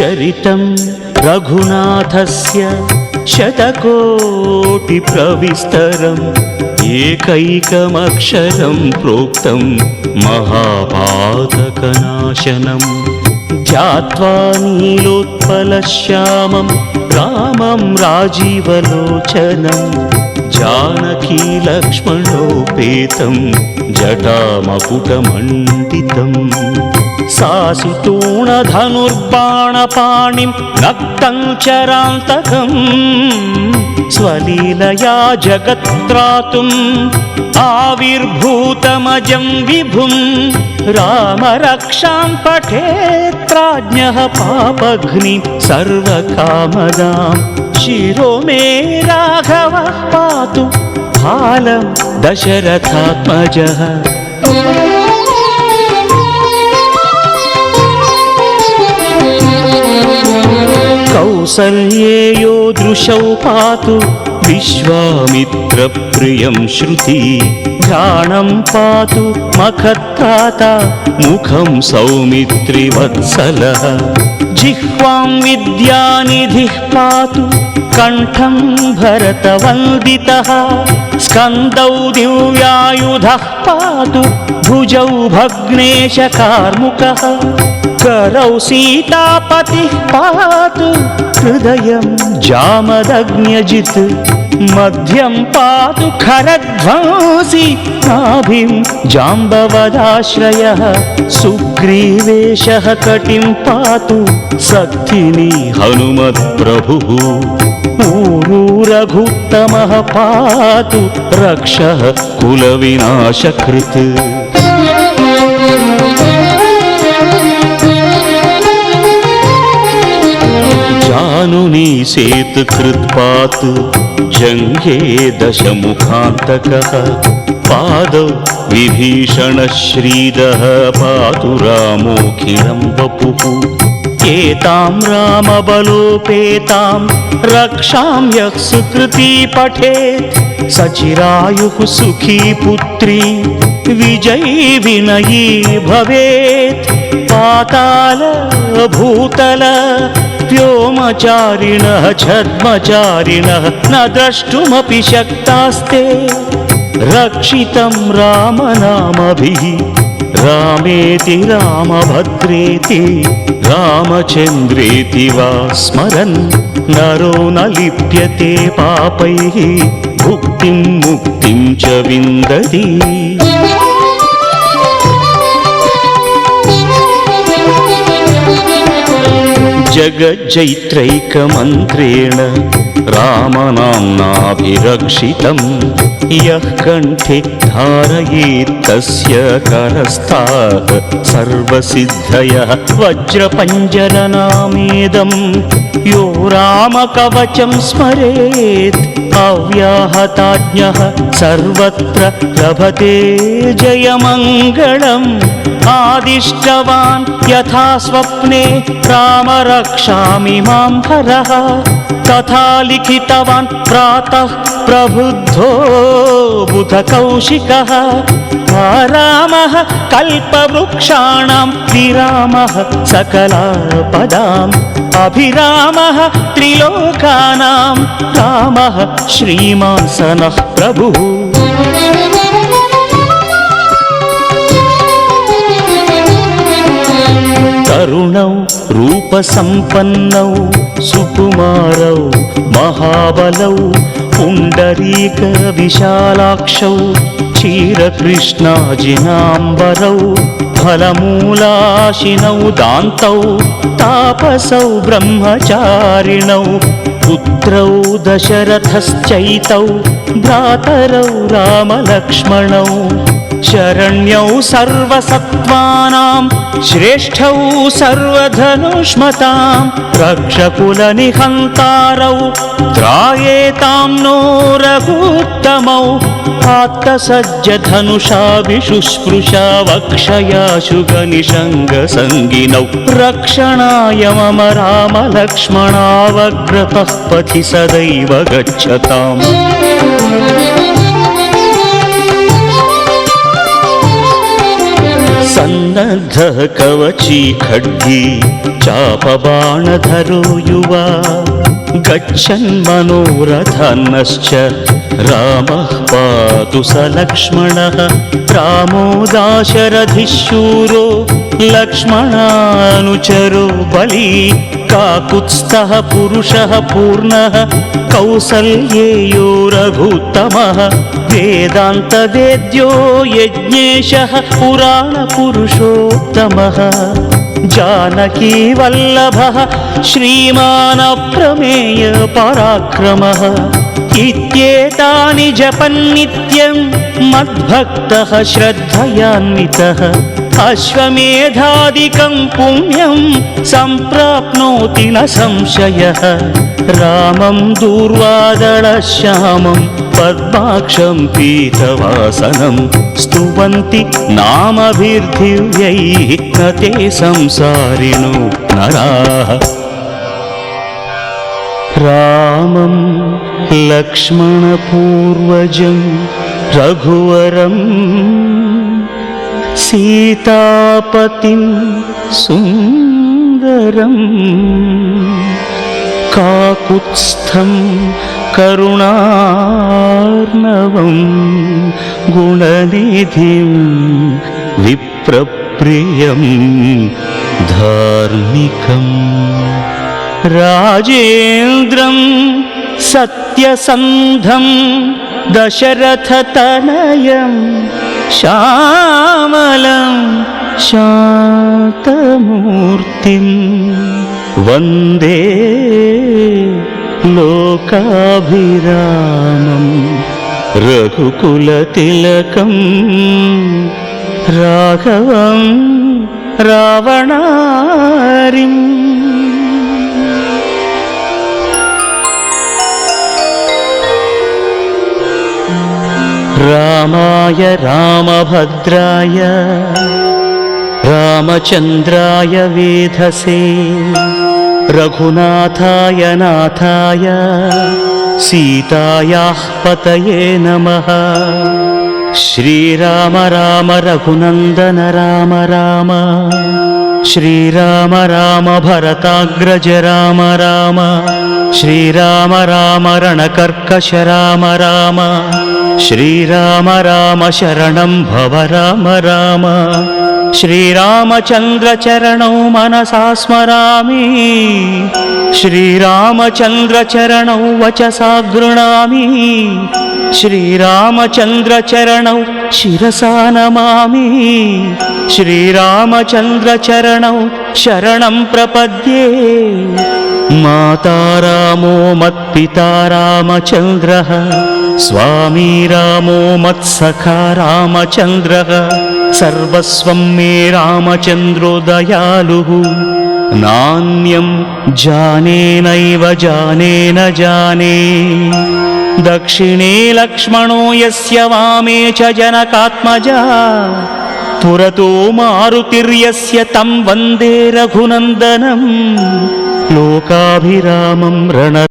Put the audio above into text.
चरितं रघुनाथस्य शतकोटिप्रविस्तरम् एकैकमक्षरं प्रोक्तं महापातकनाशनम् ध्यात्वा नीलोत्पलश्यामं रामं राजीवलोचनं जानकीलक्ष्मणोपेतं जटामकुटमण्डितं सासितूणधनुर्बाणपाणिं नक्तं चरान्तकम् स्वलीलया जगत्त्रातुम् आविर्भूतमजं विभुं रामरक्षां पठेत् प्राज्ञः पापघ्निं सर्वकामदां शिरो मे राघवः पातु फालं दशरथात्मजः कौसल्येयो दृशौ पातु विश्वामित्रप्रियं श्रुति घ्राणं पातु मखत्राता मुखं सौमित्रिवत्सलः जिह्वां विद्यानिधिः पातु कण्ठं भरतवन्दितः स्कन्दौ दिव्यायुधः पातु भुजौ भग्नेशकार्मुकः करौ सीतापतिः पातु हृदयं जामदग्न्यजित् मध्यं पातु खरध्वंसी नाभिं जाम्बवदाश्रयः सुग्रीवेशः कटिं पातु सक्थिनी हनुमत्प्रभुः ऊरू रघुत्तमः पातु रक्षः कुलविनाशकृत् जानुनी सेतुकृत्पात् जङ्घे दशमुखान्तकः पादौ विभीषणश्रीदः पातु रामोऽखिलं वपुः एतां रामबलोपेतां रक्षां यः सुकृती पठेत् सचिरायुः सुखी पुत्री विजयी विनयी भवेत् पाताल भूतल व्योमचारिणः छद्मचारिणः न द्रष्टुमपि शक्तास्ते रक्षितं रामनामभिः रामेति रामभद्रेति रामचन्द्रेति वा स्मरन् नरो न लिप्यते पापैः भुक्तिं मुक्तिं च विन्दति जगज्जैत्रैकमन्त्रेण रामनाम्नाभिरक्षितं यः कण्ठे धारयेत् तस्य करस्थाः सर्वसिद्धयः वज्रपञ्जरनामेदं यो रामकवचं स्मरेत् अव्याहताज्ञः सर्वत्र लभते जयमङ्गलम् आदिष्टवान् यथा स्वप्ने राम रक्षामि मां हरः तथा लिखितवान् प्रातः प्रबुद्धो बुधकौशिकः रामः कल्पवृक्षाणां विरामः सकलापदाम् अभिरामः त्रिलोकानां रामः श्रीमान् सनः प्रभुः तरुणौ रूपसम्पन्नौ सुकुमारौ महाबलौ पुण्डरीकविशालाक्षौ क्षीरकृष्णाजिनाम्बरौ फलमूलाशिनौ दान्तौ तापसौ ब्रह्मचारिणौ पुत्रौ दशरथश्चैतौ भ्रातरौ रामलक्ष्मणौ शरण्यौ सर्वसत्त्वानां श्रेष्ठौ सर्वधनुष्मतां रक्षकुलनिहन्तारौ त्रायेतां नो रघुत्तमौ आत्तसज्जधनुषा विशुस्पृशा वक्षयाशु गनिषङ्गसङ्गिनौ रक्षणाय मम रामलक्ष्मणावग्रतः पथि सदैव गच्छताम् सन्न सन्नद्धः कवची खड्गी चापबाणधरो युवा गच्छन्मनोरथन्नश्च रामः पातु स लक्ष्मणः रामो दाशरथिः शूरो लक्ष्मणानुचरो बली काकुत्स्थः पुरुषः पूर्णः कौसल्येयो रघुत्तमः वेदान्तवेद्यो यज्ञेशः पुराणपुरुषोत्तमः जानकी वल्लभः श्रीमान् अप्रमेय पराक्रमः इत्येतानि जपन्नित्यं मद्भक्तः श्रद्धयान्वितः अश्वमेधादिकं पुण्यं सम्प्राप्नोति न संशयः रामं दूर्वादळश्यामं पद्माक्षं पीतवासनं स्तुवन्ति नामभिर्दिव्यैः न ते संसारिणो नराः रामं लक्ष्मणपूर्वजं रघुवरं सीतापतिं सुन्दरं काकुत्स्थं करुणार्णवं गुणनिधिं विप्रप्रियं धार्मिकम् राजेन्द्रं सत्यसन्धं दशरथतनयं श्यामलं शान्तमूर्तिं वन्दे लोकाभिरामं रघुकुलतिलकं राघवं रावणारिम् रामाय रामभद्राय रामचन्द्राय वेधसे रघुनाथाय नाथाय सीतायाः पतये नमः श्रीराम राम रघुनन्दन राम राम श्रीराम राम भरताग्रज राम राम श्रीराम राम रणकर्कश राम राम श्रीराम राम शरणं भव राम राम श्रीरामचन्द्रचरणौ मनसा स्मरामि श्रीरामचन्द्रचरणौ वचसा गृह्णामि श्रीरामचन्द्रचरणौ शिरसा नमामि श्रीरामचन्द्रचरणौ शरणं प्रपद्ये माता रामो मत्पिता रामचन्द्रः स्वामी रामो मत्सखा रामचन्द्रः सर्वस्वं मे रामचन्द्रो दयालुः नान्यं जाने नैव जाने न जाने दक्षिणे लक्ष्मणो यस्य वामे च जनकात्मजा पुरतो मारुतिर्यस्य तं वन्दे रघुनन्दनं लोकाभिरामं रण